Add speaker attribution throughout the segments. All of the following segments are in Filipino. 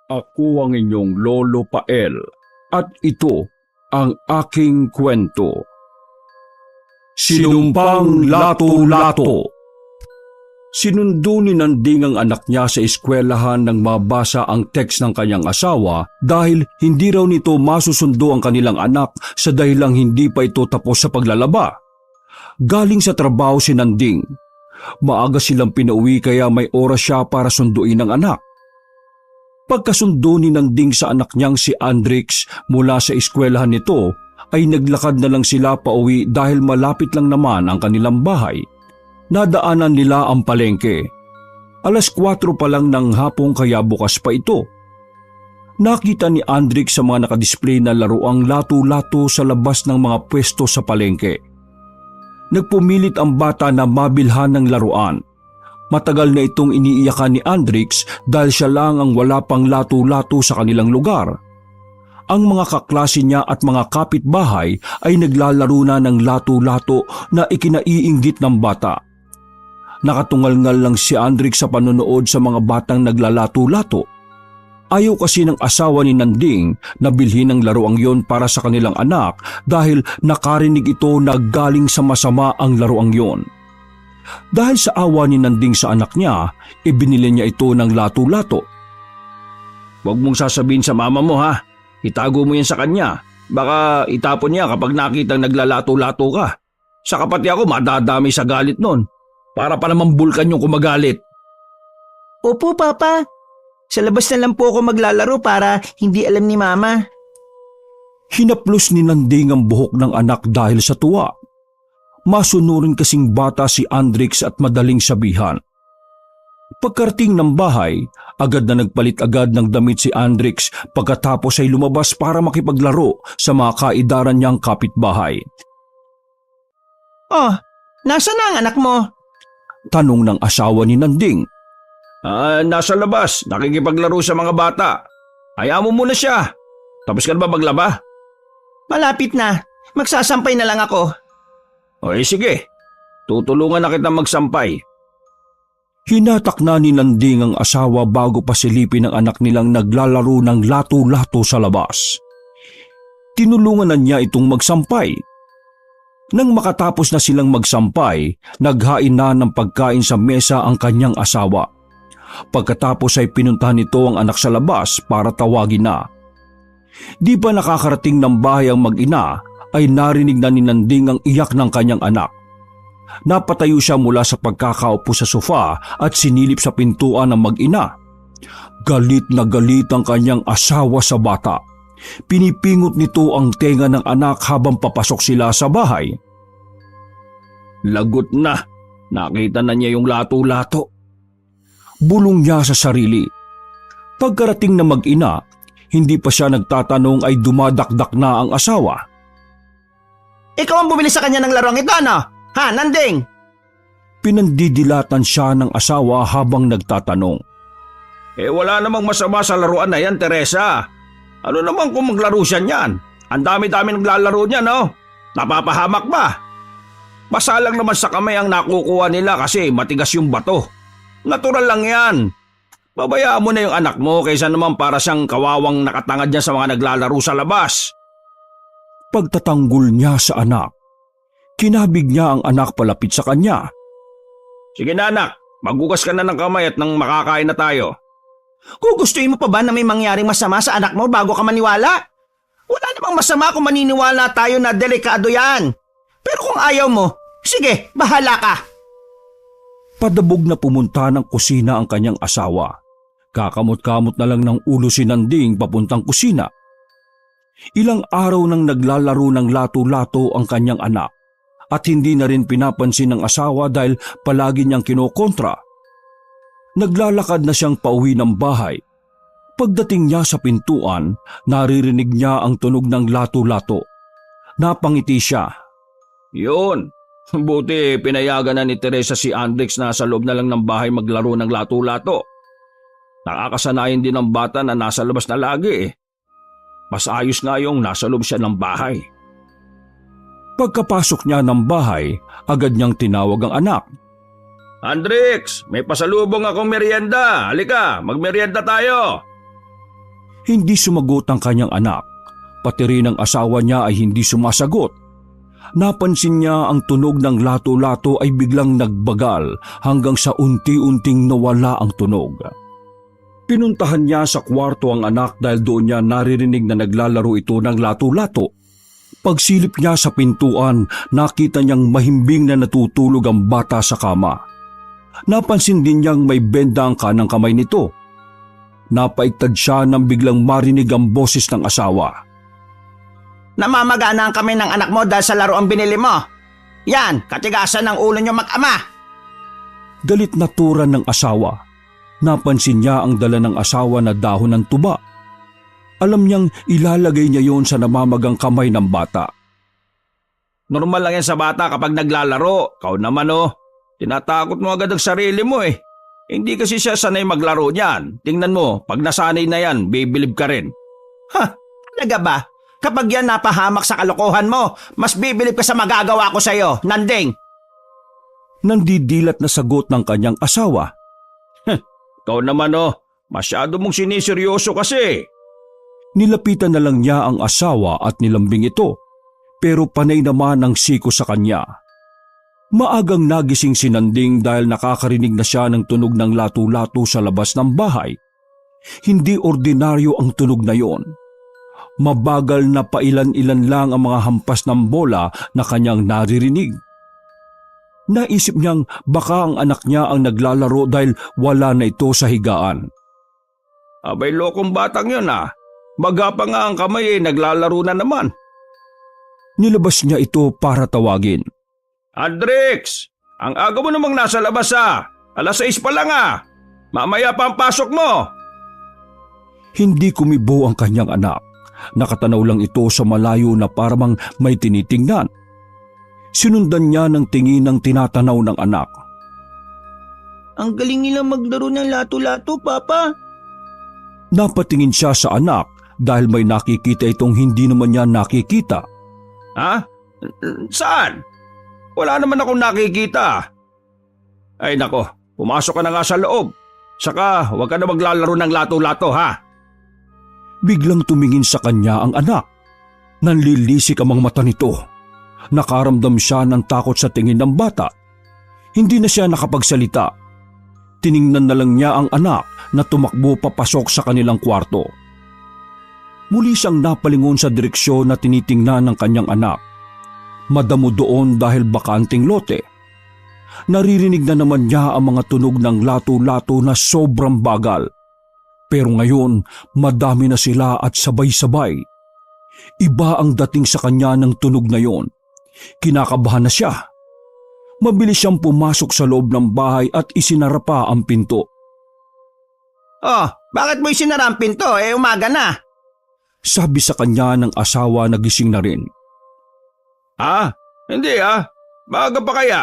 Speaker 1: Ako ang inyong Lolo Pael at ito ang aking kwento. Sinumpang Lato-Lato. Sinundo ni Nanding ang anak niya sa eskwelahan nang mabasa ang text ng kanyang asawa dahil hindi raw nito masusundo ang kanilang anak sa dahilang hindi pa ito tapos sa paglalaba. Galing sa trabaho si Nanding. Maaga silang pinauwi kaya may oras siya para sunduin ang anak. Pagkasundo ni Nanding sa anak niyang si Andrix mula sa eskwelahan nito ay naglakad na lang sila pauwi dahil malapit lang naman ang kanilang bahay. Nadaanan nila ang palengke. 4:00 pa lang ng hapon kaya bukas pa ito. Nakita ni Andrix sa mga nakadisplay na laruang lato-lato sa labas ng mga pwesto sa palengke. Nagpumilit ang bata na mabilhan ng laruan. Matagal na itong iniiyakan ni Andrix dahil siya lang ang wala pang lato-lato sa kanilang lugar. Ang mga kaklase niya at mga kapitbahay ay naglalaro na ng lato-lato na ikinaiinggit ng bata. Nakatungal-ngal lang si Andrix sa panonood sa mga batang naglalato-lato. Ayaw kasi ng asawa ni Nanding na bilhin ang laruang yon para sa kanilang anak dahil nakarinig ito na galing sa masama ang laruang yon. Dahil sa awa ni Nanding sa anak niya, ibinili niya ito ng lato-lato. "Huwag mong sasabihin sa mama mo ha, itago mo yan sa kanya. Baka itapon niya kapag nakitang naglalato-lato ka. Sa kapatid ako madadami sa galit nun. Para pa naman bulkan yung kumagalit."
Speaker 2: Opo, Papa. Sa labas na lang po ako maglalaro para hindi alam ni Mama.
Speaker 1: Hinaplos ni Nanding ang buhok ng anak dahil sa tuwa. Masunurin kasing bata si Andrix at madaling sabihan. Pagkarating ng bahay, agad na nagpalit agad ng damit si Andrix pagkatapos ay lumabas para makipaglaro sa mga kaidaran niyang kapitbahay.
Speaker 2: Oh, nasa na ang anak mo?
Speaker 1: Tanong ng asawa ni Nanding.
Speaker 3: Nasa labas, nakikipaglaro sa mga bata. Hayaan mo muna siya. Tapos ka na ba maglaba?
Speaker 2: Malapit na. Magsasampay na lang ako.
Speaker 3: Sige. Tutulungan na kita magsampay.
Speaker 1: Hinatak na ni Nanding ang asawa bago pa silipin ang anak nilang naglalaro ng lato-lato sa labas. Tinulungan na niya itong magsampay. Nang makatapos na silang magsampay, naghain na ng pagkain sa mesa ang kanyang asawa. Pagkatapos ay pinuntahan nito ang anak sa labas para tawagin na. Di pa nakakarating ng bahay ang mag-ina ay narinig na ni Nanding ang iyak ng kanyang anak. Napatayo siya mula sa pagkakaupo sa sofa at sinilip sa pintuan ng mag-ina. Galit na galit ang kanyang asawa sa bata. Pinipingot nito ang tenga ng anak habang papasok sila sa bahay.
Speaker 3: Lagot na. Nakita na niya yung lato-lato.
Speaker 1: Bulong niya sa sarili. Pagkarating na mag-ina, hindi pa siya nagtatanong ay dumadakdak na ang asawa.
Speaker 2: Ikaw ang bumili sa kanya ng laruang ito, ano? Ha, Nanding?
Speaker 1: Pinandidilatan siya ng asawa habang nagtatanong.
Speaker 3: Wala namang masama sa laruan na yan, Teresa. Ano naman kung maglaro siya niyan? Ang dami-dami naglalaro niya, no? Napapahamak ba? Basa lang naman sa kamay ang nakukuha nila kasi matigas yung bato. Natural lang yan. Babayaan mo na yung anak mo kaysa naman para siyang kawawang nakatangad niya sa mga naglalaro sa labas.
Speaker 1: Pagtatanggol niya sa anak, kinabig niya ang anak palapit sa kanya.
Speaker 3: Sige na anak, maghugas ka na ng kamay at nang makakain na tayo.
Speaker 2: Gugustuhin mo pa ba na may mangyaring masama sa anak mo bago ka maniwala? Wala namang masama kung maniniwala tayo na delikado yan. Pero kung ayaw mo, sige, bahala ka.
Speaker 1: Padabog na pumunta ng kusina ang kanyang asawa. Kakamot-kamot na lang ng ulo si Nanding papuntang kusina. Ilang araw nang naglalaro ng lato-lato ang kanyang anak at hindi na rin pinapansin ng asawa dahil palagi niyang kinokontra. Naglalakad na siyang pauwi ng bahay. Pagdating niya sa pintuan, naririnig niya ang tunog ng lato-lato. Napangiti siya.
Speaker 3: Yun, buti pinayagan na ni Teresa si Andrix na sa loob na lang ng bahay maglaro ng lato-lato. Nakakasanayan din ng bata na nasa labas na lagi eh. Mas ayos nga yung nasa loob siya ng bahay.
Speaker 1: Pagkapasok niya ng bahay, agad niyang tinawag ang anak.
Speaker 3: Andrix, may pasalubong akong merienda. Halika, magmerienda tayo.
Speaker 1: Hindi sumagot ang kanyang anak, pati rin ang asawa niya ay hindi sumasagot. Napansin niya ang tunog ng lato-lato ay biglang nagbagal hanggang sa unti-unting nawala ang tunog. Pinuntahan niya sa kwarto ang anak dahil doon niya naririnig na naglalaro ito ng lato-lato. Pagsilip niya sa pintuan, nakita niyang mahimbing na natutulog ang bata sa kama. Napansin din niyang may benda ang kanang kamay nito. Napaiktad siya nang biglang marinig ang boses ng asawa.
Speaker 2: Namamagana ang kamay ng anak mo dahil sa laro ang binili mo. Yan, katigasan ng ulo niyo mag-ama.
Speaker 1: Galit na turan ng asawa. Napansin niya ang dala ng asawa na dahon ng tuba. Alam niyang ilalagay niya yon sa namamagang kamay ng bata.
Speaker 3: Normal lang yan sa bata kapag naglalaro. Kau naman tinatakot mo agad ang sarili mo eh. Hindi kasi siya sanay maglaro niyan. Tingnan mo, pag nasanay na yan, bibilib ka rin.
Speaker 2: Ha, talaga ba? Kapag yan napahamak sa kalokohan mo, mas bibilib ka sa magagawa ko sa'yo, Nanding.
Speaker 1: Nandidilat na sagot ng kanyang asawa.
Speaker 3: Ikaw naman masyado mong siniseryoso kasi.
Speaker 1: Nilapitan na lang niya ang asawa at nilambing ito, pero panay naman ang siko sa kanya. Maagang nagising si Nanding dahil nakakarinig na siya ng tunog ng lato-lato sa labas ng bahay. Hindi ordinaryo ang tunog na yon. Mabagal na pailan-ilan lang ang mga hampas ng bola na kanyang naririnig. Naisip niyang baka ang anak niya ang naglalaro dahil wala na ito sa higaan.
Speaker 3: Abay lokong batang yun Maga pa nga ang kamay naglalaro na naman.
Speaker 1: Nilabas niya ito para tawagin.
Speaker 3: Andrix! Ang aga mo namang nasa labas 6:00 pa lang Mamaya pa ang pasok mo.
Speaker 1: Hindi kumibo ang kanyang anak. Nakatanaw lang ito sa malayo na parang may tinitingnan. Sinundan niya ng tingin ng tinatanaw ng anak.
Speaker 2: Ang galing nila maglaro ng lato-lato, Papa.
Speaker 1: Napatingin siya sa anak dahil may nakikita itong hindi naman niya nakikita.
Speaker 3: Ha? Saan? Wala naman akong nakikita. Ay nako, pumasok ka na nga sa loob. Saka huwag ka na maglalaro ng lato-lato
Speaker 1: Biglang tumingin sa kanya ang anak. Nanlilisik ang mga mata nito. Nakaramdam siya ng takot sa tingin ng bata. Hindi na siya nakapagsalita. Tiningnan na lang niya ang anak na tumakbo papasok sa kanilang kwarto. Muli siyang napalingon sa direksyon na tinitingnan ng kanyang anak. Madamo doon dahil bakanting lote. Naririnig na naman niya ang mga tunog ng lato-lato na sobrang bagal. Pero ngayon, madami na sila at sabay-sabay. Iba ang dating sa kanya ng tunog na yon. Kinakabahan na siya. Mabilis siyang pumasok sa loob ng bahay at isinara pa ang pinto.
Speaker 2: Oh, bakit mo isinara ang pinto? Umaga na.
Speaker 1: Sabi sa kanya ng asawa na gising na rin.
Speaker 3: Hindi Maaga pa kaya?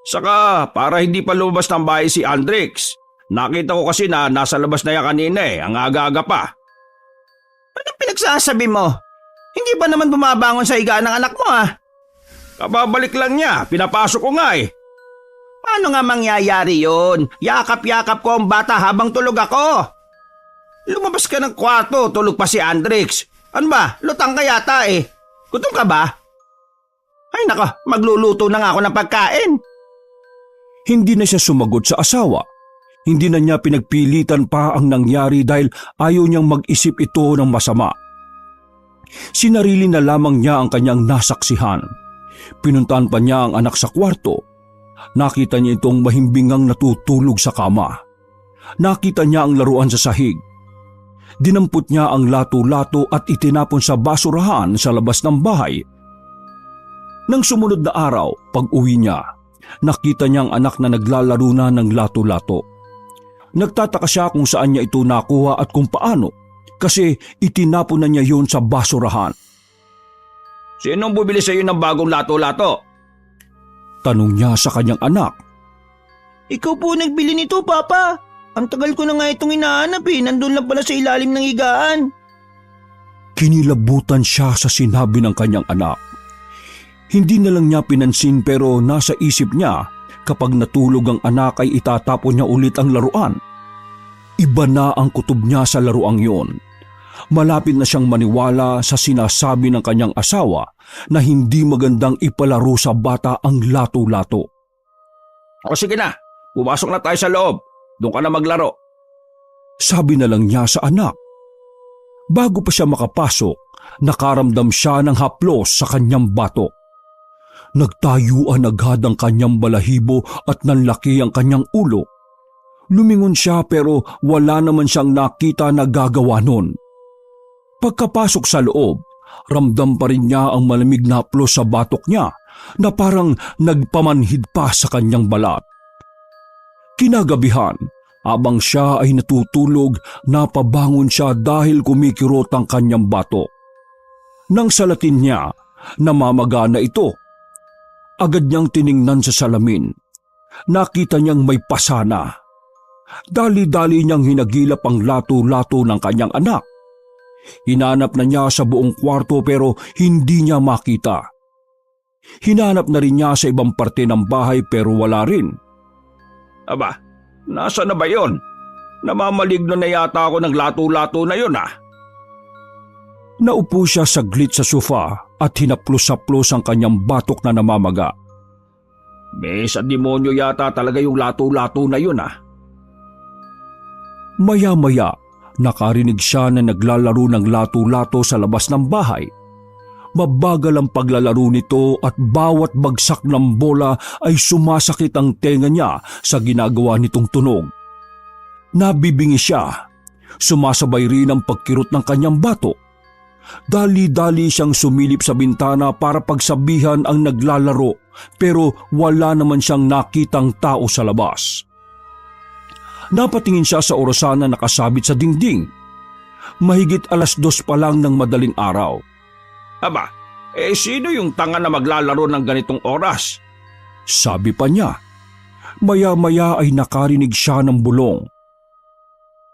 Speaker 3: Saka para hindi pa lumabas ng bahay si Andrix. Nakita ko kasi na nasa labas na yan kanina ang aga-aga pa.
Speaker 2: Anong pinagsasabi mo? Hindi ba naman bumabangon sa higaan ng anak mo
Speaker 3: Kababalik lang niya, pinapasok ko nga
Speaker 2: Paano nga mangyayari yun? Yakap-yakap ko ang bata habang tulog ako. Lumabas ka ng kwarto, tulog pa si Andrix. Ano ba? Lutang ka yata Gutom ka ba? Ay nako, magluluto na nga ako ng pagkain.
Speaker 1: Hindi na siya sumagot sa asawa. Hindi na niya pinagpilitan pa ang nangyari dahil ayaw niyang mag-isip ito ng masama. Sinarili na lamang niya ang kanyang nasaksihan. Pinuntahan pa niya ang anak sa kwarto. Nakita niya itong mahimbingang natutulog sa kama. Nakita niya ang laruan sa sahig. Dinampot niya ang lato-lato at itinapon sa basurahan sa labas ng bahay. Nang sumunod na araw, pag-uwi niya, nakita niya ang anak na naglalaro na ng lato-lato. Nagtataka siya kung saan niya ito nakuha at kung paano, kasi itinapon na niya yon sa basurahan.
Speaker 3: Sinong bumili sa iyo ng bagong lato-lato?
Speaker 1: Tanong niya sa kanyang anak.
Speaker 2: Ikaw po nagbili nito, Papa. Ang tagal ko na nga itong hinahanap Nandun lang pala sa ilalim ng higaan.
Speaker 1: Kinilabutan siya sa sinabi ng kanyang anak. Hindi na lang niya pinansin pero nasa isip niya kapag natulog ang anak ay itatapon niya ulit ang laruan. Iba na ang kutob niya sa laruang yon. Malapit na siyang maniwala sa sinasabi ng kanyang asawa na hindi magandang ipalaro sa bata ang lato-lato.
Speaker 3: O sige na, pumasok na tayo sa loob. Doon ka na maglaro.
Speaker 1: Sabi na lang niya sa anak. Bago pa siya makapasok, nakaramdam siya ng haplos sa kanyang batok. Nagtayuan agad ang kanyang balahibo at nanlaki ang kanyang ulo. Lumingon siya pero wala naman siyang nakita na gagawa nun. Pagkapasok sa loob, ramdam pa rin niya ang malamig na haplos sa batok niya na parang nagpamanhid pa sa kanyang balat. Kinagabihan, habang siya ay natutulog, napabangon siya dahil kumikirot ang kanyang batok. Nang salatin niya, namamaga na ito. Agad niyang tiningnan sa salamin. Nakita niyang may pasana. Dali-dali niyang hinagilap ang lato-lato ng kanyang anak. Hinanap na niya sa buong kwarto pero hindi niya makita. Hinanap na rin niya sa ibang parte ng bahay pero wala rin.
Speaker 3: Aba, nasa na ba yon? Namamaligno na yata ako ng lato-lato na yon ah.
Speaker 1: Naupo siya saglit sa sofa at hinaplos-saplos ang kanyang batok na namamaga.
Speaker 3: May sa demonyo yata talaga yung lato-lato na yon ah.
Speaker 1: Maya-maya, nakarinig siya na naglalaro ng lato-lato sa labas ng bahay. Mabagal ang paglalaro nito at bawat bagsak ng bola ay sumasakit ang tenga niya sa ginagawa nitong tunog. Nabibingi siya. Sumasabay rin ang pagkirot ng kanyang batok. Dali-dali siyang sumilip sa bintana para pagsabihan ang naglalaro pero wala naman siyang nakitang tao sa labas. Napatingin siya sa orasan na nakasabit sa dingding. Mahigit 2:00 pa lang ng madaling araw.
Speaker 3: Aba, sino yung tanga na maglalaro ng ganitong oras?
Speaker 1: Sabi pa niya. Maya-maya ay nakarinig siya ng bulong.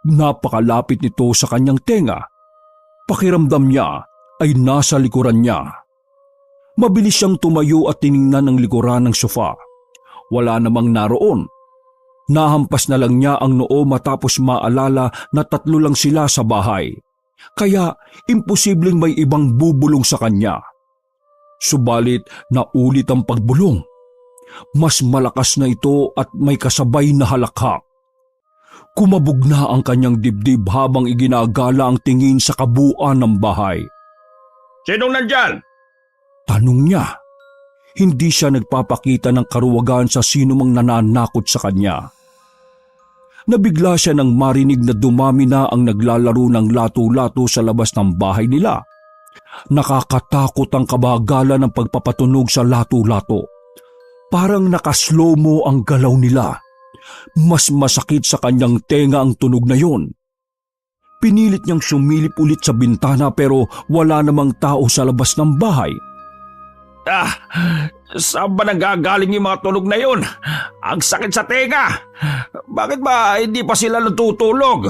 Speaker 1: Napakalapit nito sa kanyang tenga. Pakiramdam niya ay nasa likuran niya. Mabilis siyang tumayo at tiningnan ang likuran ng sofa. Wala namang naroon. Nahampas na lang niya ang noo matapos maalala na 3 lang sila sa bahay. Kaya imposibleng may ibang bubulong sa kanya. Subalit naulit ang pagbulong. Mas malakas na ito at may kasabay na halakhak. Kumabog na ang kanyang dibdib habang iginagala ang tingin sa kabuuan ng bahay.
Speaker 3: Sinong nandyan?
Speaker 1: Tanong niya. Hindi siya nagpapakita ng karuwagan sa sinumang nananakot sa kanya. Nabigla siya nang marinig na dumami na ang naglalaro ng lato-lato sa labas ng bahay nila. Nakakatakot ang kabagalan ng pagpapatunog sa lato-lato. Parang nakaslow-mo ang galaw nila. Mas masakit sa kanyang tenga ang tunog na yon. Pinilit niyang sumilip ulit sa bintana pero wala namang tao sa labas ng bahay.
Speaker 3: Saan ba nanggagaling yung mga tunog na yun? Ang sakit sa tenga! Bakit ba hindi pa sila natutulog?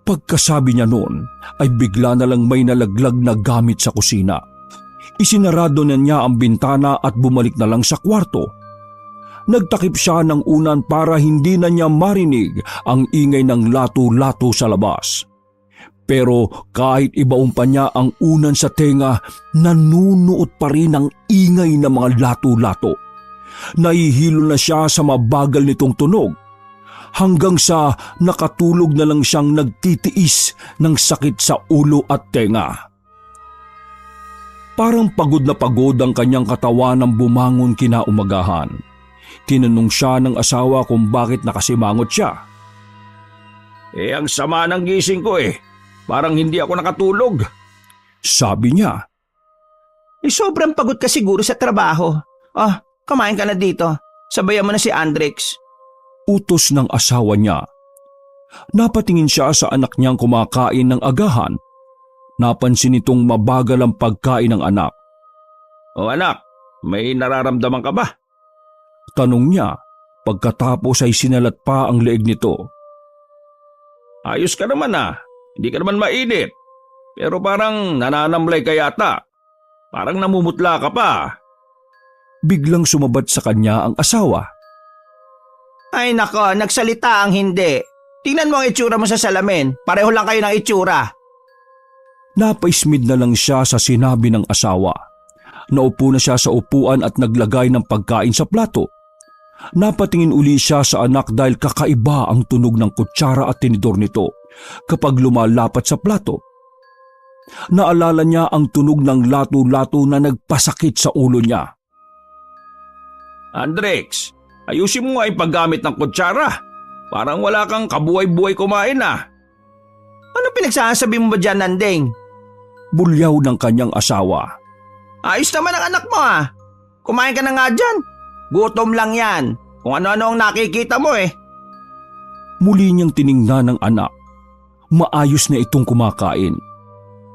Speaker 1: Pagkasabi niya noon ay bigla na lang may nalaglag na gamit sa kusina. Isinarado na niya ang bintana at bumalik na lang sa kwarto. Nagtakip siya ng unan para hindi na niya marinig ang ingay ng lato-lato sa labas. Pero kahit ibaon pa niya ang unan sa tenga, nanunuot pa rin ang ingay ng mga lato-lato. Nahihilo na siya sa mabagal nitong tunog. Hanggang sa nakatulog na lang siyang nagtitiis ng sakit sa ulo at tenga. Parang pagod na pagod ang kanyang katawan nang bumangon kinaumagahan. Tinanong siya ng asawa kung bakit nakasimangot siya.
Speaker 3: Ang sama ng gising ko Parang hindi ako nakatulog.
Speaker 1: Sabi niya.
Speaker 2: Sobrang pagod ka siguro sa trabaho. Kumain ka na dito. Sabayan mo na si Andrix.
Speaker 1: Utos ng asawa niya. Napatingin siya sa anak niyang kumakain ng agahan. Napansin nitong mabagal ang pagkain ng anak.
Speaker 3: O anak, may nararamdaman ka ba?
Speaker 1: Tanong niya pagkatapos ay sinalat pa ang leeg nito.
Speaker 3: Ayos ka naman Hindi ka naman mainit. Pero parang nananamlay ka yata. Parang namumutla ka pa.
Speaker 1: Biglang sumabad sa kanya ang asawa.
Speaker 2: Ay nako, nagsalita ang hindi. Tingnan mo ang itsura mo sa salamin. Pareho lang kayo ng itsura.
Speaker 1: Napaismid na lang siya sa sinabi ng asawa. Naupo na siya sa upuan at naglagay ng pagkain sa plato. Napatingin uli siya sa anak dahil kakaiba ang tunog ng kutsara at tinidor nito kapag lumalapat sa plato. Naalala niya ang tunog ng lato-lato na nagpasakit sa ulo niya.
Speaker 3: Andrex, ayusin mo nga yung paggamit ng kutsara. Parang wala kang kabuhay-buhay kumain ah.
Speaker 2: Ano pinagsasabi mo ba dyan, Nanding?
Speaker 1: Bulyaw ng kanyang asawa.
Speaker 2: Ayos naman ang anak mo ah. Kumain ka na nga dyan. Gutom lang yan. Kung ano-ano ang nakikita mo eh.
Speaker 1: Muli niyang tiningnan ng anak. Maayos na itong kumakain.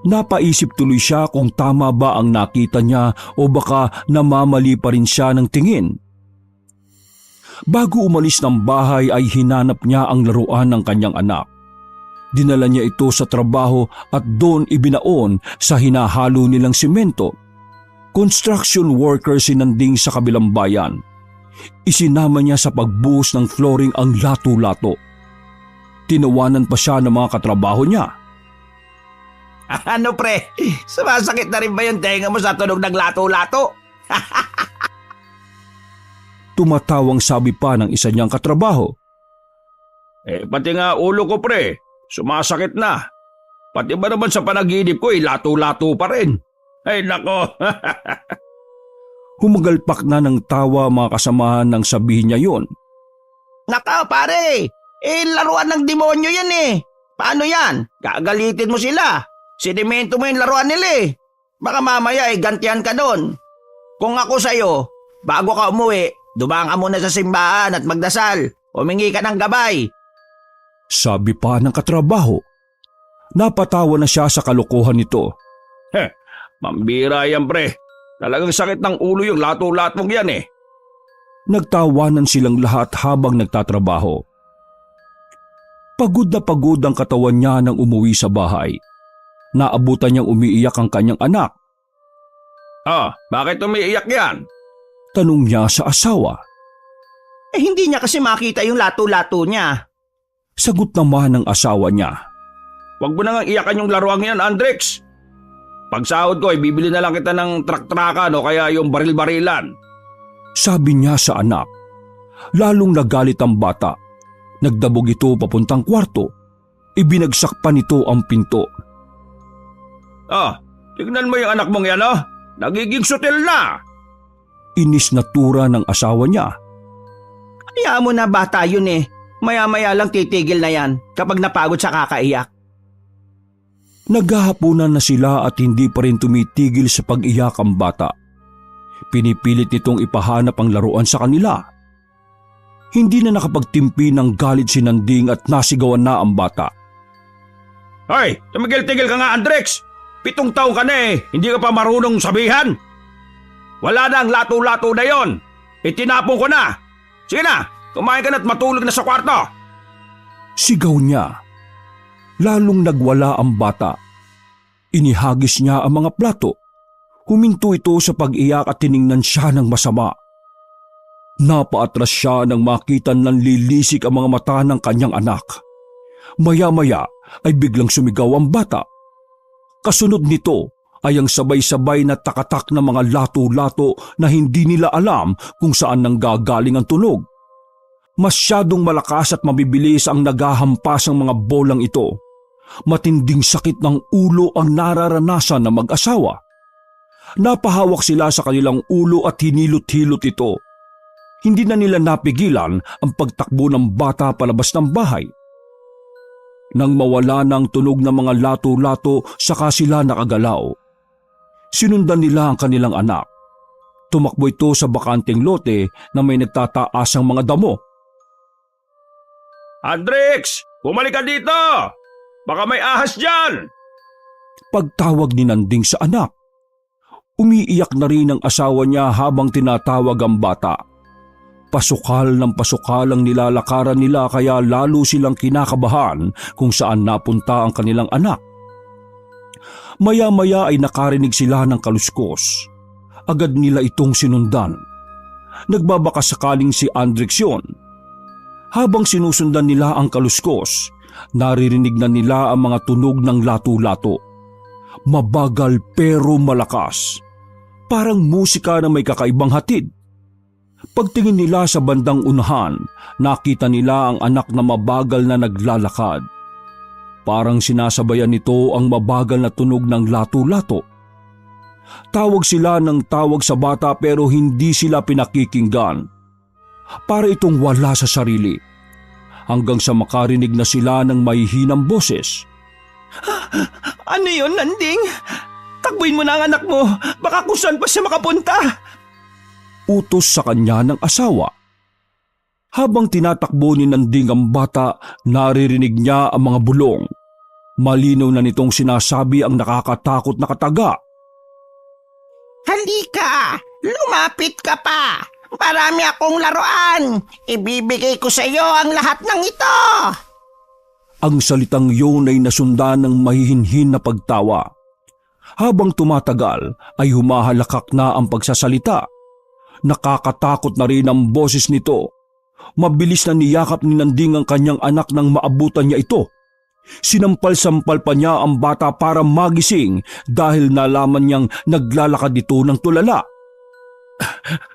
Speaker 1: Napaisip tuloy siya kung tama ba ang nakita niya o baka namamali pa rin siya ng tingin. Bago umalis ng bahay ay hinanap niya ang laruan ng kanyang anak. Dinala niya ito sa trabaho at doon ibinaon sa hinahalo nilang simento. Construction worker si Nanding sa kabilang bayan. Isinama niya sa pagbuhos ng flooring ang lato-lato. Tinawanan pa siya ng mga katrabaho niya.
Speaker 2: Ano pre, sumasakit na rin ba yung tenga mo sa tunog ng lato-lato?
Speaker 1: Tumatawang sabi pa ng isa niyang katrabaho.
Speaker 3: Pati nga ulo ko pre, sumasakit na. Pati ba naman sa panaginip ko lato-lato pa rin. Ay nako.
Speaker 1: Humagalpak na ng tawa mga kasamahan nang sabihin niya yon.
Speaker 2: Naka pare, laruan ng demonyo yan eh. Paano yan? Gagalitin mo sila. Sedimento mo yung laruan nila eh. Baka mamaya gantihan ka doon. Kung ako sa'yo, bago ka umuwi, dumaan ka muna sa simbahan at magdasal. Humingi ka ng gabay.
Speaker 1: Sabi pa ng katrabaho. Napatawa na siya sa kalokohan nito.
Speaker 3: Mambira yan pre. Talagang sakit ng ulo yung lato-latong yan eh.
Speaker 1: Nagtawanan silang lahat habang nagtatrabaho. Pagod na pagod ang katawan niya nang umuwi sa bahay. Naabutan niyang umiiyak ang kanyang anak.
Speaker 3: Bakit umiiyak yan?
Speaker 1: Tanong niya sa asawa.
Speaker 2: Hindi niya kasi makita yung lato-lato niya.
Speaker 1: Sagot naman ng asawa niya.
Speaker 3: Huwag mo nang iyakan yung laruang yan, Andrex. Pag sahod ko, bibili na lang kita ng trak-trakan o kaya yung baril-barilan.
Speaker 1: Sabi niya sa anak. Lalong nagalit ang bata. Nagdabog ito papuntang kwarto. Ibinagsak pa nito ang pinto.
Speaker 3: Tignan mo yung anak mong yan Nagiging sutil na.
Speaker 1: Inis na tura ng asawa niya.
Speaker 2: Hayaan mo na bata yun eh. Maya-maya lang titigil na yan kapag napagod sa kakaiyak.
Speaker 1: Naghahapunan na sila at hindi pa rin tumitigil sa pag-iyak ang bata. Pinipilit nitong ipahanap ang laruan sa kanila. Hindi na nakapagtimpi ng galit si Nanding at nasigawan na ang bata.
Speaker 3: Hoy, tumigil-tigil ka nga, Andrex. 7 taon ka na hindi ka pa marunong sabihan. Wala na ang lato-lato na yon. Itinapon ko na. Sige na, kumain ka na at matulog na sa kwarto.
Speaker 1: Sigaw niya. Lalong nagwala ang bata. Inihagis niya ang mga plato. Huminto ito sa pag-iyak at tiningnan siya ng masama. Napaatras siya nang makita ng lilisik ang mga mata ng kanyang anak. Maya-maya ay biglang sumigaw ang bata. Kasunod nito ay ang sabay-sabay na takatak ng mga lato-lato na hindi nila alam kung saan nanggagaling ang tunog. Masyadong malakas at mabibilis ang nagahampas ang mga bolang ito. Matinding sakit ng ulo ang nararanasan ng mag-asawa. Napahawak sila sa kanilang ulo at hinilot-hilot ito. Hindi na nila napigilan ang pagtakbo ng bata palabas ng bahay. Nang mawala ng tunog ng mga lato-lato, saka sila nakagalaw. Sinundan nila ang kanilang anak. Tumakbo ito sa bakanteng lote na may nagtataasang mga damo.
Speaker 3: Andrex, bumalik ka dito! Baka may ahas dyan!
Speaker 1: Pagtawag ni Nanding sa anak. Umiiyak na rin ang asawa niya habang tinatawag ang bata. Pasukal ng pasukal ang nilalakaran nila kaya lalo silang kinakabahan kung saan napunta ang kanilang anak. Maya-maya ay nakarinig sila ng kaluskos. Agad nila itong sinundan. Nagbabaka sakaling si Andrex yun. Habang sinusundan nila ang kaluskos, naririnig na nila ang mga tunog ng lato-lato. Mabagal pero malakas. Parang musika na may kakaibang hatid. Pagtingin nila sa bandang unahan, nakita nila ang anak na mabagal na naglalakad. Parang sinasabayan nito ang mabagal na tunog ng lato-lato. Tawag sila ng tawag sa bata pero hindi sila pinakikinggan. Para itong wala sa sarili. Hanggang sa makarinig na sila ng mahihinang boses.
Speaker 2: Ano yun, Nanding? Takbuhin mo na ang anak mo. Baka kung saan pa siya makapunta.
Speaker 1: Utos sa kanya ng asawa. Habang tinatakbo ni Nanding ang bata, naririnig niya ang mga bulong. Malinaw na nitong sinasabi ang nakakatakot na kataga.
Speaker 2: Halika! Lumapit ka pa! Marami akong laruan! Ibibigay ko sa iyo ang lahat ng ito!
Speaker 1: Ang salitang yun ay nasundan ng mahihinhin na pagtawa. Habang tumatagal ay humahalakak na ang pagsasalita. Nakakatakot na rin ang boses nito. Mabilis na niyakap ni Nanding ang kanyang anak nang maabutan niya ito. Sinampal-sampal pa niya ang bata para magising dahil nalaman niyang naglalakad ito ng tulala.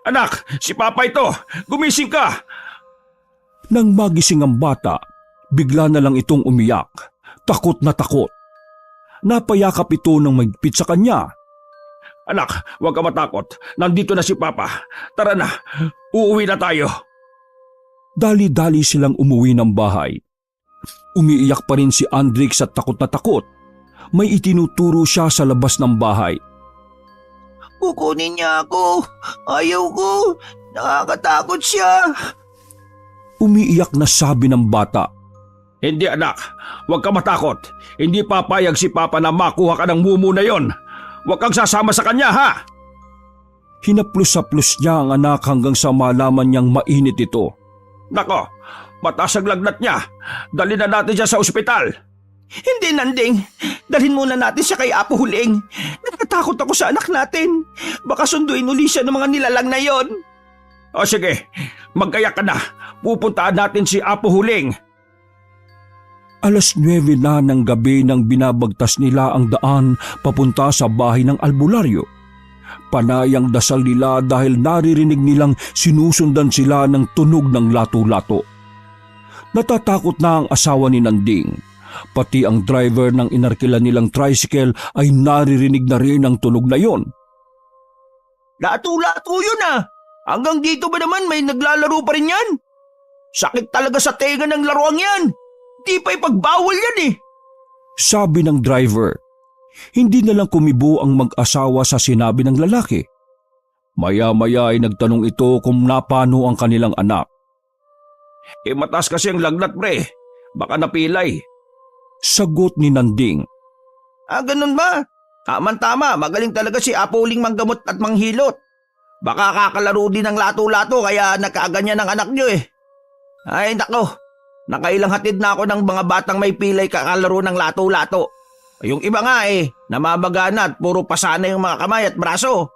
Speaker 3: Anak, si Papa ito! Gumising ka!
Speaker 1: Nang magising ang bata, bigla na lang itong umiyak. Takot na takot. Napayakap ito ng mahigpit sa kanya.
Speaker 3: Anak, huwag ka matakot. Nandito na si Papa. Tara na, uuwi na tayo.
Speaker 1: Dali-dali silang umuwi ng bahay. Umiiyak pa rin si Andrix at takot na takot. May itinuturo siya sa labas ng bahay.
Speaker 2: Kukunin niya ako. Ayaw ko. Nakakatakot siya.
Speaker 1: Umiiyak na sabi ng bata.
Speaker 3: Hindi anak, huwag ka matakot. Hindi papayag si Papa na makuha ka ng mumu na yon. Huwag kang sasama sa kanya, ha?
Speaker 1: Hinaplos-saplos niya ang anak hanggang sa malaman niyang mainit ito.
Speaker 3: Nako, mataas ang lagnat niya. Dali na natin siya sa ospital.
Speaker 2: Hindi, Nanding. Dalhin muna natin siya kay Apo Huling. Natatakot ako sa anak natin. Baka sunduin uli siya ng mga nilalang na yon.
Speaker 3: O sige, magkayak ka na. Pupuntaan natin si Apo Huling.
Speaker 1: 9:09 na ng gabi nang binabagtas nila ang daan papunta sa bahay ng albularyo. Panay ang dasal nila dahil naririnig nilang sinusundan sila ng tunog ng lato-lato. Natatakot na ang asawa ni Nanding. Pati ang driver ng inarkila nilang tricycle ay naririnig na rin ang tunog na yon.
Speaker 2: Lato-lato yun ah. Hanggang dito ba naman may naglalaro pa rin yan? Sakit talaga sa tenga ng laruang yan. Di pa ipagbawal yan eh.
Speaker 1: Sabi ng driver. Hindi na lang kumibo ang mag-asawa sa sinabi ng lalaki. Maya-maya ay nagtanong ito kung napano ang kanilang anak.
Speaker 3: Mataas kasi ang lagnat, pre. Baka napilay.
Speaker 1: Sagot ni Nanding.
Speaker 2: Ganun ba? Tama-tama, magaling talaga si Apo Huling manggamot at manghilot. Baka kakalaro din ng lato-lato kaya nagkaganyan ng anak niyo eh. Ay nako, nakailang hatid na ako ng mga batang may pilay kakalaro ng lato-lato. Yung iba nga namabaga na at puro pasana yung mga kamay at braso.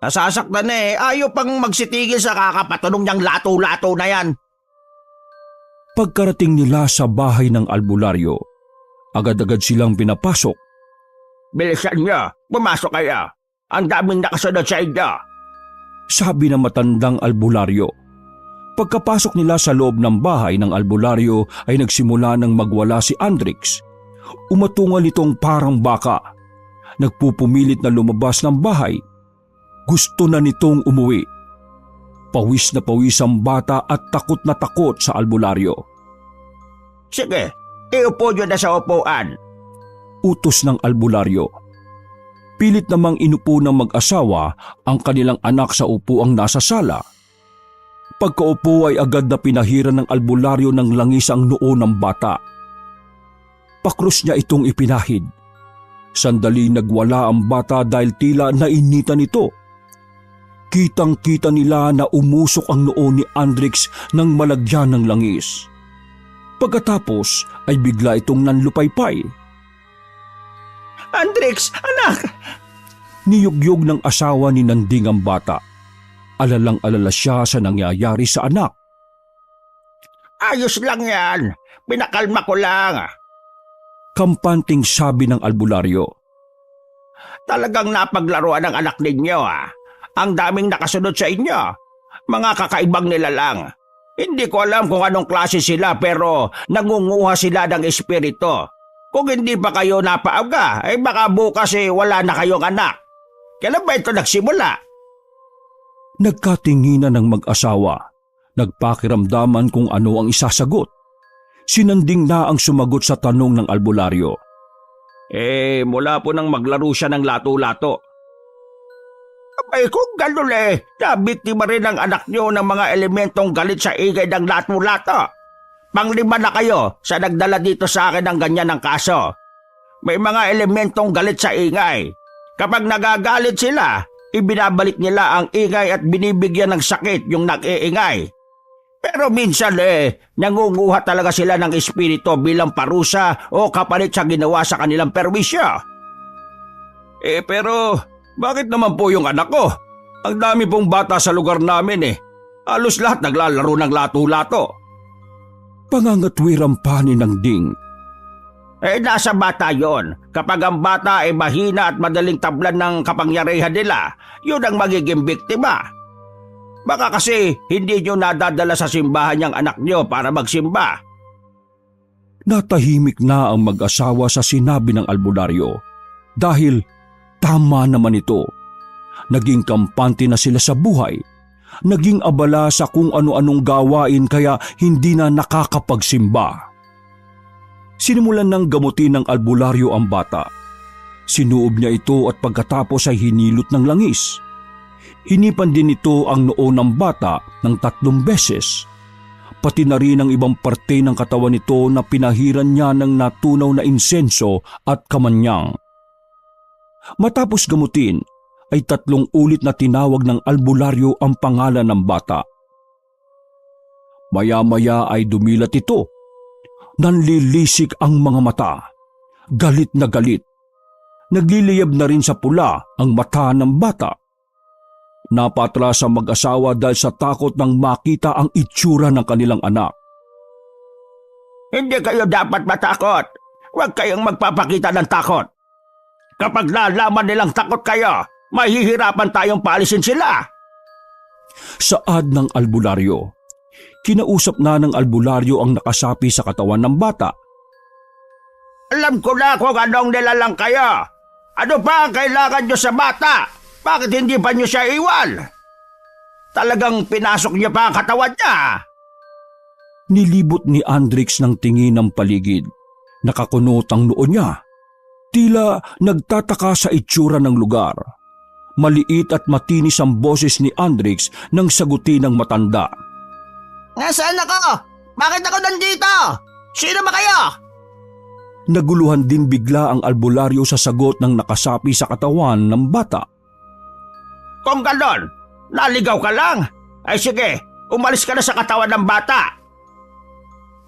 Speaker 2: Nasasaktan na ayaw pang magsitigil sa kakapatunong niyang lato-lato na yan.
Speaker 1: Pagkarating nila sa bahay ng albularyo, agad-agad silang pinapasok.
Speaker 3: Bilisan niya, pumasok kaya. Ang daming nakasunod sa inyo.
Speaker 1: Sabi ng matandang albularyo. Pagkapasok nila sa loob ng bahay ng albularyo ay nagsimula ng magwala si Andrix. Umatungal itong parang baka. Nagpupumilit na lumabas ng bahay. Gusto na nitong umuwi. Pawis na pawis ang bata at takot na takot sa albularyo.
Speaker 2: Sige, iupo nyo na sa upuan.
Speaker 1: Utos ng albularyo. Pilit namang inupo ng mag-asawa ang kanilang anak sa upuang nasa sala. Pagkaupo ay agad na pinahiran ng albularyo ng langis ang noo ng bata. Pakros niya itong ipinahid. Sandali nagwala ang bata dahil tila nainitan ito. Kitang-kita nila na umusok ang noo ni Andrix nang malagyan ng langis. Pagkatapos ay bigla itong nanlupaypay.
Speaker 2: Andrix, anak!
Speaker 1: Niyugyog ng asawa ni Nanding ang bata. Alalang-alala siya sa nangyayari sa anak.
Speaker 2: Ayos lang yan. Pinakalma ko lang.
Speaker 1: Kampanting sabi ng albularyo.
Speaker 2: Talagang napaglaruan ng anak ninyo Ang daming nakasunod sa inyo. Mga kakaibang nilalang. Hindi ko alam kung anong klase sila pero nangunguha sila ng espiritu. Kung hindi pa kayo napaaga, ay baka bukas wala na kayong anak. Kailan ba ito nagsimula?
Speaker 1: Nagkatinginan ng mag-asawa. Nagpakiramdaman kung ano ang isasagot. Si Nanding na ang sumagot sa tanong ng albularyo.
Speaker 3: Mula po nang maglaro siya ng lato-lato.
Speaker 2: Abay kung gano'n nabiktima rin ang anak nyo ng mga elementong galit sa ingay ng lato-lato. Panglima na kayo sa nagdala dito sa akin ng ganyan ng kaso. May mga elementong galit sa ingay. Kapag nagagalit sila, ibinabalik nila ang ingay at binibigyan ng sakit yung nag-iingay. Pero minsan nangunguha talaga sila ng espiritu bilang parusa o kapalit sa ginawa sa kanilang perwisyo.
Speaker 3: Pero bakit naman po yung anak ko? Ang dami pong bata sa lugar namin Halos lahat naglalaro ng lato-lato.
Speaker 1: Pangangatwiran pa ni Nanding.
Speaker 2: Nasa bata yon. Kapag ang bata ay mahina at madaling tablan ng kapangyarihan nila, yun ang magiging biktima. Baka kasi hindi nyo nadadala sa simbahan yung anak nyo para magsimba.
Speaker 1: Natahimik na ang mag-asawa sa sinabi ng albularyo. Dahil tama naman ito. Naging kampante na sila sa buhay. Naging abala sa kung ano-anong gawain kaya hindi na nakakapagsimba. Sinimulan ng gamutin ng albularyo ang bata. Sinuob niya ito at pagkatapos ay hinilot ng langis. Hinipan din ito ang noo ng bata ng 3 beses. Pati na rin ang ibang parte ng katawan nito na pinahiran niya ng natunaw na insenso at kamanyang. Matapos gamutin, ay 3 ulit na tinawag ng albularyo ang pangalan ng bata. Maya-maya ay dumilat ito. Nanlilisik ang mga mata. Galit na galit. Nagliliyab na rin sa pula ang mata ng bata. Napatras ang mag-asawa dahil sa takot nang makita ang itsura ng kanilang anak.
Speaker 2: Hindi kayo dapat matakot. Huwag kayong magpapakita ng takot. Kapag nalaman nilang takot kayo, mahihirapan tayong paalisin sila.
Speaker 1: Saad ng albularyo. Kinausap na ng albularyo ang nakasapi sa katawan ng bata.
Speaker 2: Alam ko na kung anong nilalang kayo. Ano pa ang kailangan nyo sa bata? Bakit hindi pa nyo siya iwan? Talagang pinasok niya pa ang katawan niya.
Speaker 1: Nilibot ni Andrix ng tingin ng paligid. Nakakunot ang noo niya. Tila nagtataka sa itsura ng lugar. Maliit at matinis ang boses ni Andrix nang sagutin ng matanda.
Speaker 2: Nasaan ako? Bakit ako nandito? Sino ba kayo?
Speaker 1: Naguluhan din bigla ang albularyo sa sagot ng nakasapi sa katawan ng bata.
Speaker 2: Kung ganon, naligaw ka lang. Ay sige, umalis ka na sa katawan ng bata.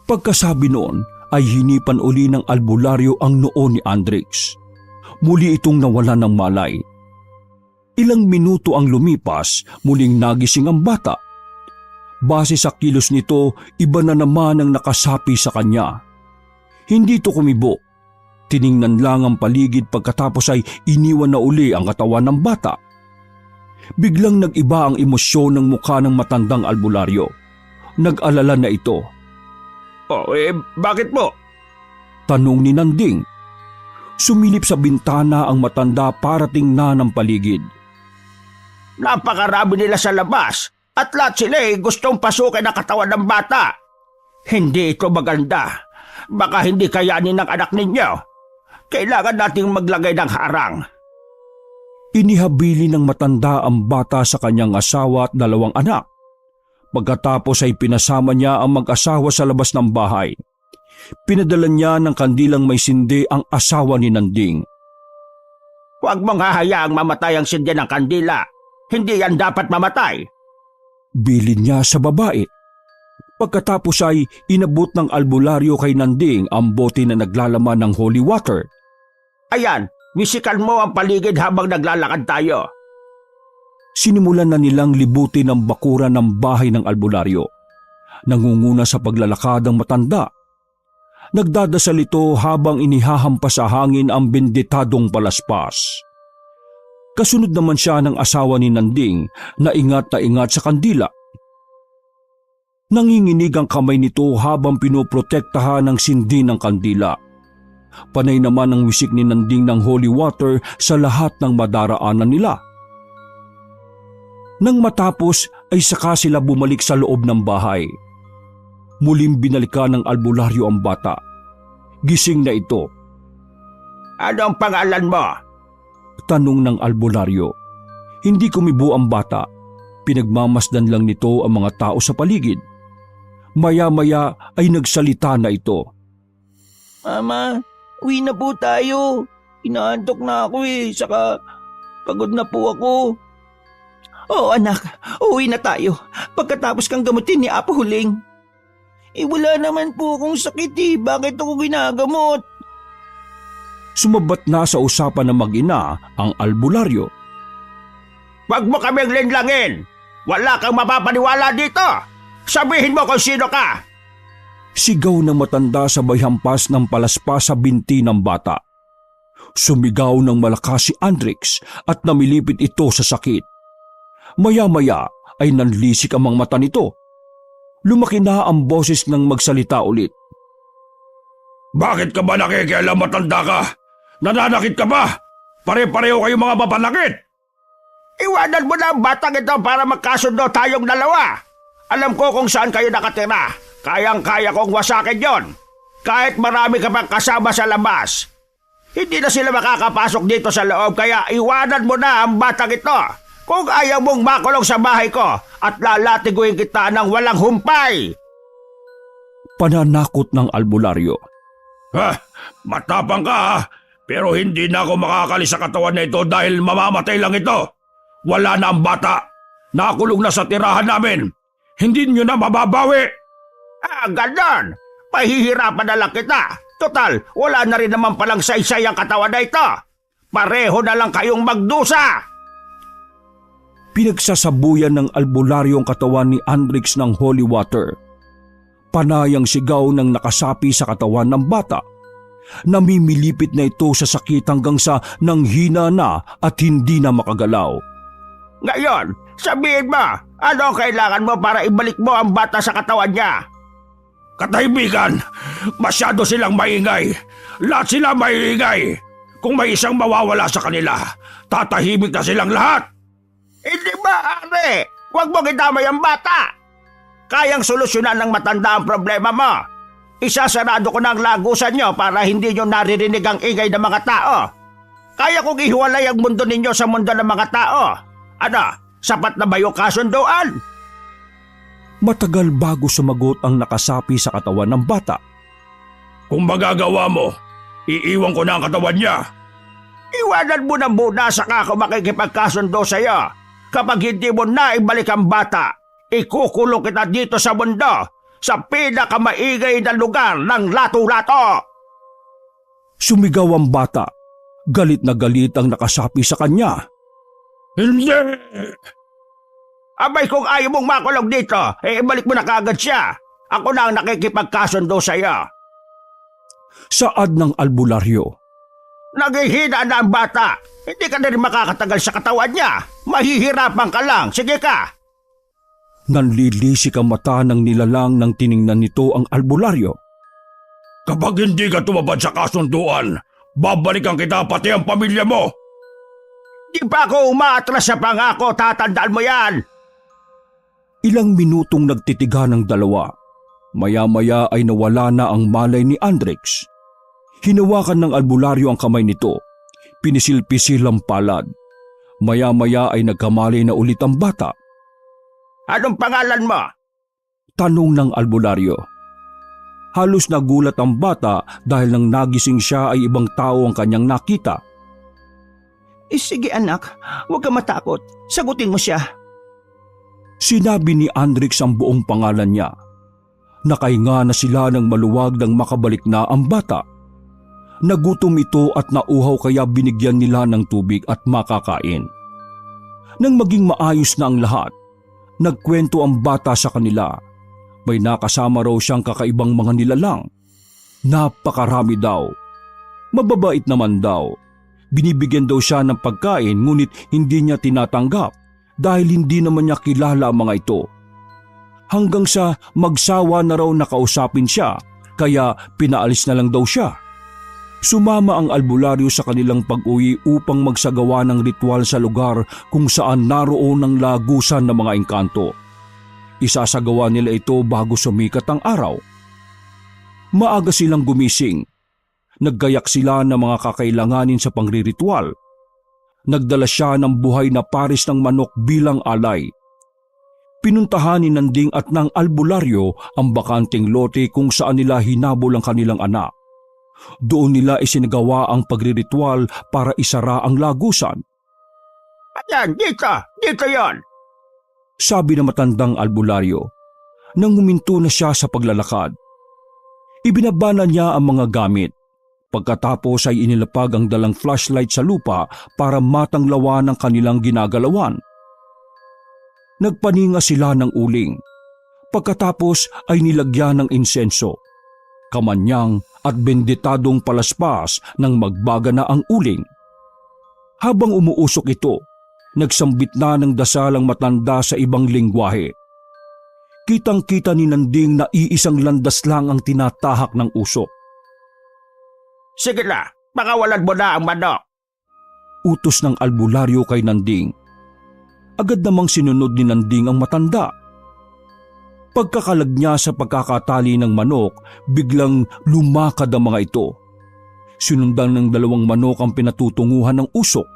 Speaker 1: Pagkasabi noon ay hinipan uli ng albularyo ang noo ni Andrix. Muli itong nawala ng malay. Ilang minuto ang lumipas, muling nagising ang bata. Base sa kilos nito, iba na naman ang nakasapi sa kanya. Hindi ito kumibo. Tiningnan lang ang paligid pagkatapos ay iniwan na uli ang katawan ng bata. Biglang nag-iba ang emosyon ng mukha ng matandang albularyo. Nag-alala na ito.
Speaker 3: Bakit po?
Speaker 1: Tanong ni Nanding. Sumilip sa bintana ang matanda para tingnan ang paligid.
Speaker 2: Napakarami nila sa labas at lahat sila gustong pasukin ang katawan ng bata. Hindi ito maganda. Baka hindi kayanin ng anak ninyo. Kailangan nating maglagay ng harang.
Speaker 1: Inihabili ng matanda ang bata sa kanyang asawa at 2 anak. Pagkatapos ay pinasama niya ang mag-asawa sa labas ng bahay. Pinadala niya ng kandilang may sindi ang asawa ni Nanding.
Speaker 2: Huwag mong hahayaang mamatay ang sindi ng kandila. Hindi yan dapat mamatay.
Speaker 1: Bilin niya sa babae. Pagkatapos ay inabot ng albularyo kay Nanding ang bote na naglalaman ng holy water.
Speaker 2: Ayan, wisikan mo ang paligid habang naglalakad tayo.
Speaker 1: Sinimulan na nilang libutin ang bakuran ng bahay ng albularyo. Nangunguna sa paglalakad ang matanda. Nagdadasal ito habang inihahampas sa hangin ang benditadong palaspas. Kasunod naman siya ng asawa ni Nanding na ingat sa kandila. Nanginginig ang kamay nito habang pinoprotektahan ng sindi ng kandila. Panay naman ang wisik ni Nanding ng holy water sa lahat ng madaraanan nila. Nang matapos ay saka sila bumalik sa loob ng bahay. Muling binalikan ng albularyo ang bata. Gising na ito.
Speaker 2: Anong pangalan mo?
Speaker 1: Tanong ng albularyo. Hindi kumibo ang bata. Pinagmamasdan lang nito ang mga tao sa paligid. Maya-maya ay nagsalita na ito.
Speaker 2: Mama, uwi na po tayo. Inaantok na ako saka pagod na po ako. Oo anak, uwi na tayo. Pagkatapos kang gamutin ni Apo Huling. Wala naman po akong sakit Bakit ako ginagamot?
Speaker 1: Sumabat na sa usapan ng mag-ina ang albularyo.
Speaker 2: Huwag mo kaming linlangin. Wala kang mapapaniwala dito. Sabihin mo kung sino ka.
Speaker 1: Sigaw ng matanda sabay hampas ng palaspas sa binti ng bata. Sumigaw ng malakas si Andrix at namilipit ito sa sakit. Maya-maya ay nanlisik ang mga mata nito. Lumaki na ang boses ng magsalita ulit.
Speaker 3: Bakit ka ba nakikialam, matanda ka? Nananakit ka ba? Pare-pareho kayong mga babanakit.
Speaker 2: Iwanan mo na ang batang ito para magkasundo tayong dalawa. Alam ko kung saan kayo nakatira. Kayang-kaya kong wasakin yon. Kahit marami ka pang kasama sa labas. Hindi na sila makakapasok dito sa loob kaya iwanan mo na ang batang ito. Kung ayaw mong makulong sa bahay ko at lalatiguin kita ng walang humpay.
Speaker 1: Pananakot ng albularyo.
Speaker 3: Matapang ka ha, pero hindi na ako makakalis sa katawan na ito dahil mamamatay lang ito. Wala na ang bata. Nakulong na sa tirahan namin. Hindi nyo na mababawi.
Speaker 2: Ganon. Pahihirapan na lang kita. Total, wala na rin naman palang saysay ang katawan na ito. Pareho na lang kayong magdusa.
Speaker 1: Pinagsasabuyan ng albularyo ang katawan ni Andrix ng holy water. Panayang sigaw ng nakasapi sa katawan ng bata. Namimilipit na ito sa sakit hanggang sa nanghina na at hindi na makagalaw.
Speaker 2: Ngayon, sabihin mo, ano ang kailangan mo para ibalik mo ang bata sa katawan niya?
Speaker 3: Katahimikan, masyado silang maingay. Lahat sila maingay. Kung may isang mawawala sa kanila, tatahimik na silang lahat.
Speaker 2: Hindi ba, Are? Huwag mo kitamay ang bata. Kayang solusyonan ng matanda ang problema mo. Isasarado ko na ang lagusan nyo para hindi nyo naririnig ang ingay ng mga tao. Kaya kong ihiwalay ang mundo ninyo sa mundo ng mga tao. Ano, sapat na ba yung kasunduan?
Speaker 1: Matagal bago sumagot ang nakasapi sa katawan ng bata.
Speaker 3: Kung magagawa mo, iiwan ko na ang katawan niya.
Speaker 2: Iwanan mo na muna saka ako makikipagkasundo sa'yo. Kapag hindi mo na ibalik ang bata, ikukulong kita dito sa mundo, sa pinakamaingay na lugar ng lato-lato.
Speaker 1: Sumigaw ang bata. Galit na galit ang nakasapi sa kanya.
Speaker 3: Hindi!
Speaker 2: Abay kung ayaw mong makulong dito, ibalik mo na kagad siya. Ako na ang nakikipagkasundo sa'yo.
Speaker 1: Saad ng albularyo.
Speaker 2: Naghihina na ang bata. Hindi ka na rin makakatagal sa katawan niya. Mahihirapan ka lang. Sige ka.
Speaker 1: Nanlilisik ang mata ng nilalang nang tiningnan nito ang albularyo.
Speaker 3: Kapag hindi ka tumabad sa kasunduan, babalikan kita pati ang pamilya mo.
Speaker 2: Di pa ako umaatras sa pangako, tatandaan mo yan.
Speaker 1: Ilang minutong nagtitiga ng dalawa. Maya-maya ay nawala na ang malay ni Andrix. Hinawakan ng albularyo ang kamay nito. Pinisil-pisil ang palad. Maya-maya ay nagkamali na ulit ang bata.
Speaker 2: Anong pangalan mo?
Speaker 1: Tanong ng albularyo. Halos nagulat ang bata dahil nang nagising siya ay ibang tao ang kanyang nakita.
Speaker 2: Sige anak, huwag ka matakot. Sagutin mo siya.
Speaker 1: Sinabi ni Andrix ang buong pangalan niya. Nakahinga na sila ng maluwag nang makabalik na ang bata. Nagutom ito at nauhaw kaya binigyan nila ng tubig at makakain. Nang maging maayos na ang lahat, nagkwento ang bata sa kanila. May nakasama raw siyang kakaibang mga nilalang. Napakarami daw. Mababait naman daw. Binibigyan daw siya ng pagkain ngunit hindi niya tinatanggap dahil hindi naman niya kilala ang mga ito. Hanggang sa magsawa na raw nakausapin siya kaya pinaalis na lang daw siya. Sumama ang albularyo sa kanilang pag-uwi upang magsagawa ng ritual sa lugar kung saan naroon ang lagusan ng mga engkanto. Isasagawa nila ito bago sumikat ang araw. Maaga silang gumising. Naggayak sila ng mga kakailanganin sa pangriritual. Nagdala siya ng buhay na pares ng manok bilang alay. Pinuntahan ni Nanding at ng albularyo ang bakanting lote kung saan nila hinabol ang kanilang anak. Doon nila isinagawa ang pagriritual para isara ang lagusan.
Speaker 2: Ayan, dito yan.
Speaker 1: Sabi ng matandang albularyo nang huminto na siya sa paglalakad. Ibinabana niya ang mga gamit. Pagkatapos ay inilapag ang dalang flashlight sa lupa para matanglawan ang kanilang ginagalawan. Nagpaninga sila ng uling. Pagkatapos ay nilagyan ng insenso. Kamanyang at benditadong palaspas nang magbaga na ang uling. Habang umuusok ito, nagsambit na ng dasal ang matanda sa ibang lingwahe. Kitang-kita ni Nanding na iisang landas lang ang tinatahak ng usok.
Speaker 2: Sige na, pakawalan mo na ang manok.
Speaker 1: Utos ng albularyo kay Nanding. Agad namang sinunod ni Nanding ang matanda. Pagkakalag niya sa pagkakatali ng manok, biglang lumakad ang mga ito. Sinundan ng 2 manok ang pinatutunguhan ng usok.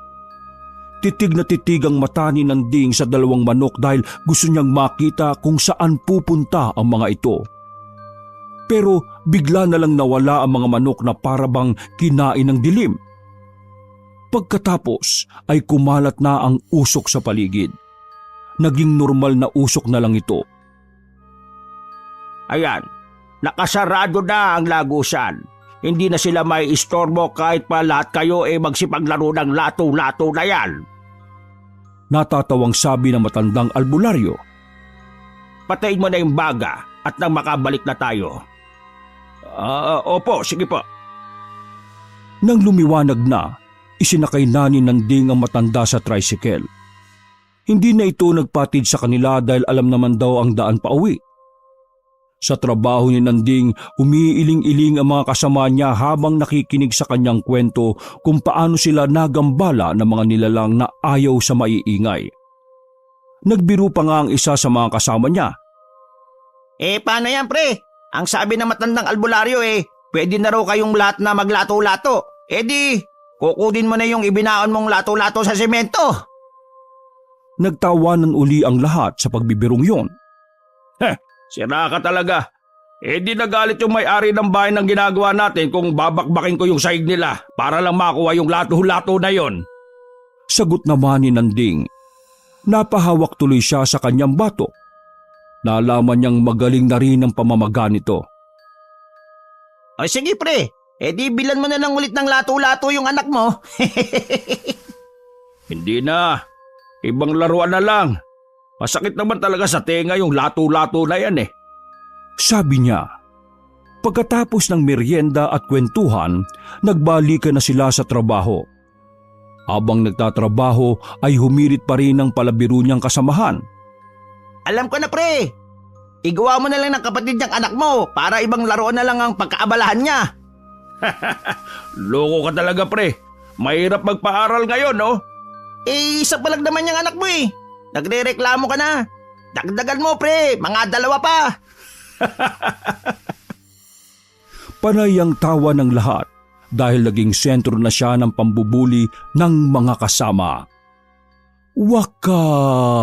Speaker 1: Titig na titig ang mata ni Nanding sa 2 manok dahil gusto niyang makita kung saan pupunta ang mga ito. Pero bigla na lang nawala ang mga manok na parabang kinain ng dilim. Pagkatapos ay kumalat na ang usok sa paligid. Naging normal na usok na lang ito.
Speaker 2: Ayan, nakasarado na ang lagusan. Hindi na sila may istorbo kahit pa lahat kayo magsipaglaro ng lato-lato na yan.
Speaker 1: Natatawang sabi ng matandang albularyo.
Speaker 2: Patayin mo na yung baga at nang makabalik na tayo. Opo, sige po.
Speaker 1: Nang lumiwanag na, isinakay na ni Nanding ang matanda sa tricycle. Hindi na ito nagpatid sa kanila dahil alam naman daw ang daan pa uwi. Sa trabaho ni Nanding, umiiling-iling ang mga kasama niya habang nakikinig sa kanyang kwento kung paano sila nagambala ng mga nilalang na ayaw sa maiingay. Nagbiro pa nga ang isa sa mga kasama niya.
Speaker 2: Paano yan pre? Ang sabi ng matandang albularyo pwede na raw kayong lahat na maglato-lato. Di, kukunin mo na yung ibinaon mong lato-lato sa semento.
Speaker 1: Nagtawanan uli ang lahat sa pagbibirong yon.
Speaker 3: Sira ka talaga. Di nagalit yung may-ari ng bahay ng ginagawa natin kung babakbakin ko yung sahig nila para lang makuha yung lato-lato na yon.
Speaker 1: Sagot naman ni Nanding. Napahawak tuloy siya sa kanyang bato. Nalaman niyang magaling na rin ang pamamaga nito.
Speaker 2: Sige pre, di bilan mo na lang ulit ng lato-lato yung anak mo.
Speaker 3: Hindi na. Ibang laruan na lang. Masakit naman talaga sa tenga yung lato-lato na yan
Speaker 1: Sabi niya. Pagkatapos ng merienda at kwentuhan, nagbalikan na sila sa trabaho. Habang nagtatrabaho ay humirit pa rin ang palabiro niyang kasamahan.
Speaker 2: Alam ko na pre, igawa mo na lang ng kapatid niyang anak mo para ibang laruan na lang ang pagkaabalahan niya.
Speaker 3: Loko ka talaga pre. Mahirap magpaaral ngayon
Speaker 2: Isa pa lang naman yung anak mo Nagre-reklamo ka na. Dagdagan mo pre, mga 2 pa.
Speaker 1: Panay ang tawa ng lahat dahil naging sentro na siya ng pambubuli ng mga kasama. Wakas!